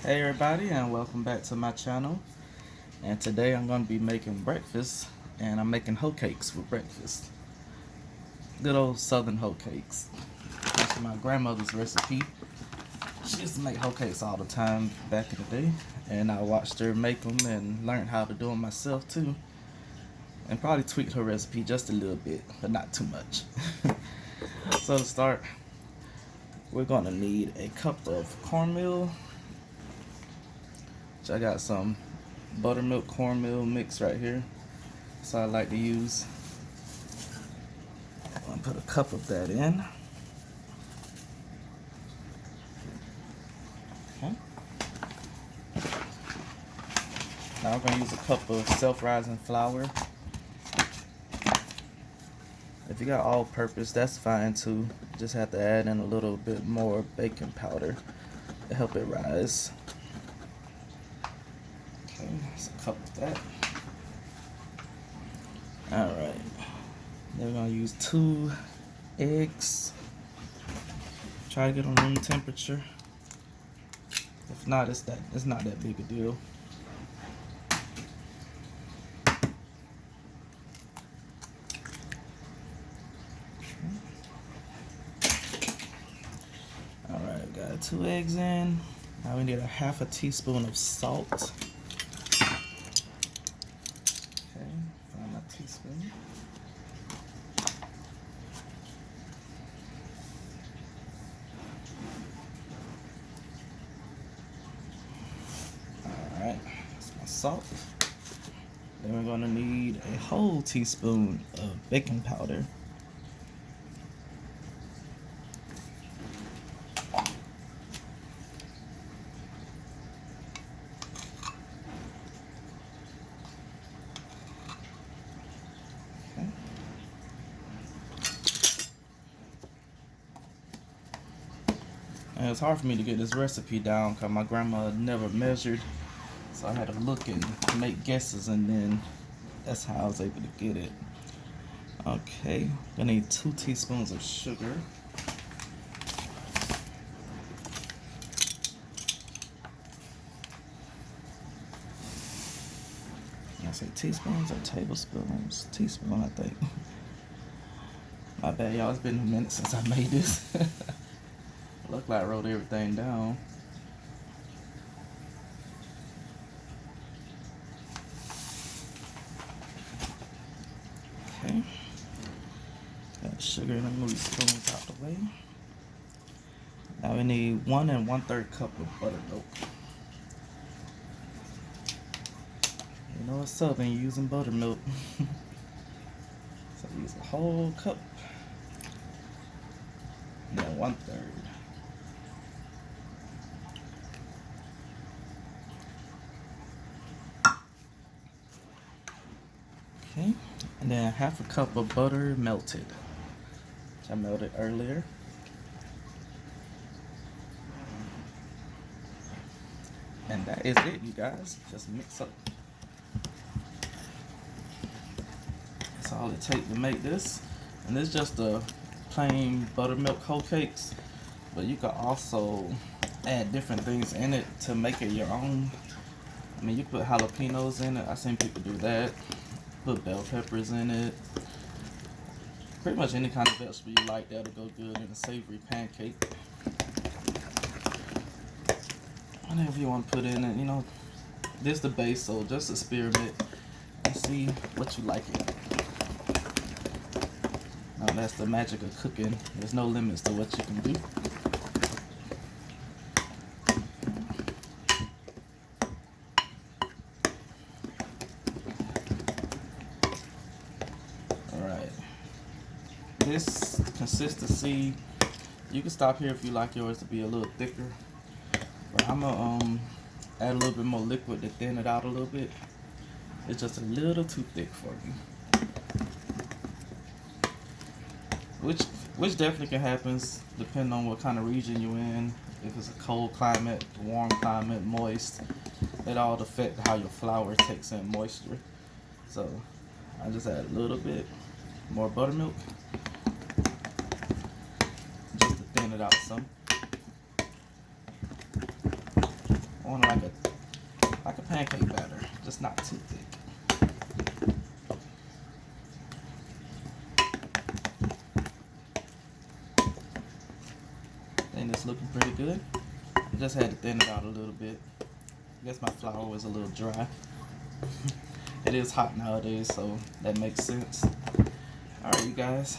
Hey everybody, and welcome back to my channel. And today I'm going to be making breakfast, and I'm making hoe cakes for breakfast. Good old southern hoe cakes. That's my grandmother's recipe. She used to make hoe cakes all the time back in the day, and I watched her make them and learned how to do them myself too. And probably tweaked her recipe just a little bit, but not too much. So to start, we're going to need a cup of cornmeal. So I got some buttermilk cornmeal mix right here. So I like to use. I'm gonna put a cup of that in. Okay. Now I'm gonna use a cup of self-rising flour. If you got all-purpose, that's fine too. Just have to add in a little bit more baking powder to help it rise. Okay, that's a cup of that. All right. Then we're gonna use 2 eggs. Try to get them room temperature. If not, it's not that big a deal. All right, got 2 eggs in. Now we need a half a teaspoon of salt. Okay, find my teaspoon. All right, that's my salt. Then we're gonna need a whole teaspoon of baking powder. Okay. And it's hard for me to get this recipe down because my grandma never measured, so I had to look and make guesses, and then that's how I was able to get it. Okay, I need 2 teaspoons of sugar. I say teaspoons or tablespoons? Teaspoon, I think. My bad, y'all. It's been a minute since I made this. Look like I wrote everything down. Okay. Got sugar and move these spoons out the way. Now we need 1 1/3 cup of buttermilk. You know it's southern using buttermilk. So use a whole cup. And then 1/3. Okay. And then half a cup of butter melted, which I melted earlier. And that is it, you guys. Just mix up. That's all it takes to make this. And this is just a plain buttermilk hoe cakes, but you can also add different things in it to make it your own. I mean, you put jalapenos in it. I've seen people do that. Put bell peppers in it. Pretty much any kind of vegetable you like that'll go good in a savory pancake. Whatever you want to put in it, you know, this is the base, so just experiment and see what you like it. Now that's the magic of cooking. There's no limits to what you can do. Alright. This consistency, you can stop here if you like yours to be a little thicker. But I'm gonna add a little bit more liquid to thin it out a little bit. It's just a little too thick for me. Which definitely can happen depending on what kind of region you're in. If it's a cold climate, warm climate, moist, it all affects how your flour takes in moisture. So I just add a little bit more buttermilk just to thin it out some. want it like a pancake batter, just not too thick. I think it's looking pretty good. I just had to thin it out a little bit. I guess my flour was a little dry. It is hot nowadays, so that makes sense. Alright, you guys.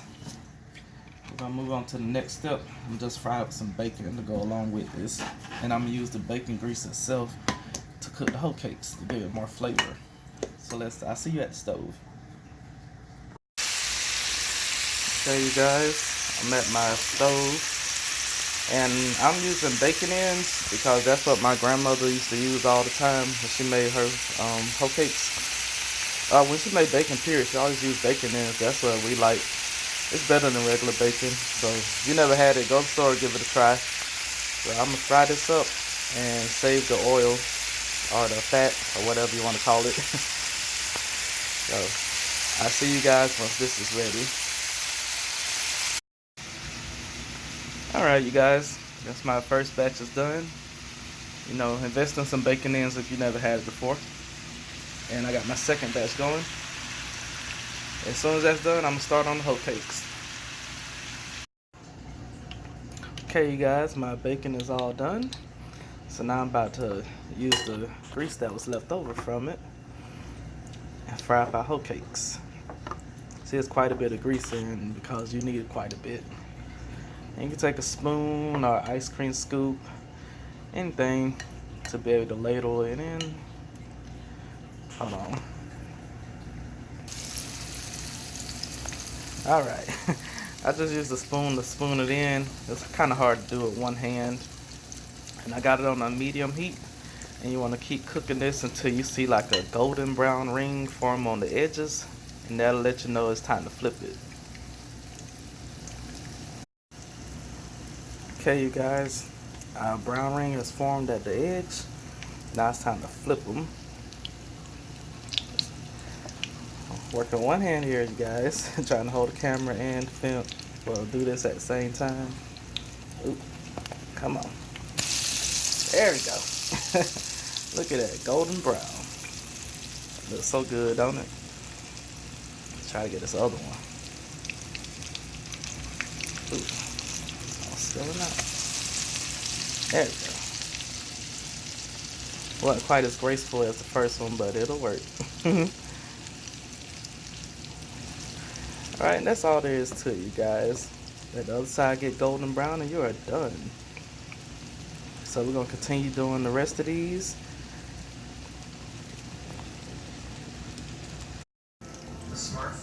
We're gonna move on to the next step. I'm just fry up some bacon to go along with this. And I'm gonna use the bacon grease itself to cook the hoe cakes to give it more flavor. So I'll see you at the stove. Okay, you guys, I'm at my stove. And I'm using bacon ends because that's what my grandmother used to use all the time when she made her hoe cakes. When she made bacon, period, she always used bacon ends. That's what we like. It's better than regular bacon. So if you never had it, go to the store and give it a try. So I'm going to fry this up and save the oil or the fat or whatever you want to call it. So I'll see you guys once this is ready. Alright, you guys, that's my first batch is done. You know, invest in some bacon ends if you never had it before. And I got my second batch going. As soon as that's done, I'm gonna start on the hoe cakes. Okay, you guys, my bacon is all done. So now I'm about to use the grease that was left over from it and fry up our hoe cakes. See, it's quite a bit of grease in because you need quite a bit. And you can take a spoon or ice cream scoop, anything to be able to ladle it in. Hold on. Alright. I just used a spoon to spoon it in. It's kind of hard to do with one hand. And I got it on a medium heat. And you want to keep cooking this until you see like a golden brown ring form on the edges. And that'll let you know it's time to flip it. Okay, you guys, our brown ring is formed at the edge. Now it's time to flip them. I'm working one hand here, you guys, trying to hold the camera and film. Well, do this at the same time. Oop, come on. There we go. Look at that, golden brown. Looks so good, don't it? Let's try to get this other one. Ooh. Spilling out. There we go. Wasn't quite as graceful as the first one, but it'll work. Alright, and that's all there is to it, you guys. Let the other side get golden brown and you are done. So we're going to continue doing the rest of these.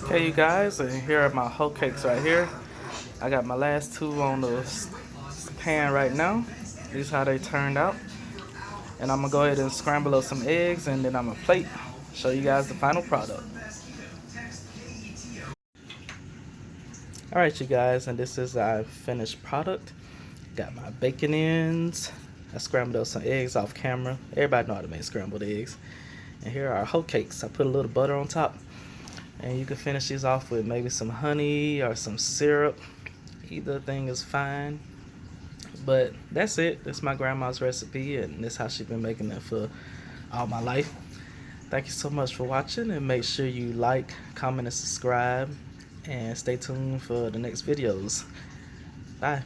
Okay, you guys, and here are my hoe cakes right here. I got my last two on the pan right now. This is how they turned out. And I'm going to go ahead and scramble up some eggs and then I'm going to plate, show you guys the final product. Alright, you guys, and this is our finished product. Got my bacon ends. I scrambled up some eggs off camera. Everybody know how to make scrambled eggs. And here are our hoe cakes. I put a little butter on top. And you can finish these off with maybe some honey or some syrup. Either thing is fine. But that's it. That's my grandma's recipe, and that's how she's been making it for all my life. Thank you so much for watching, and make sure you like, comment, and subscribe. And stay tuned for the next videos. Bye.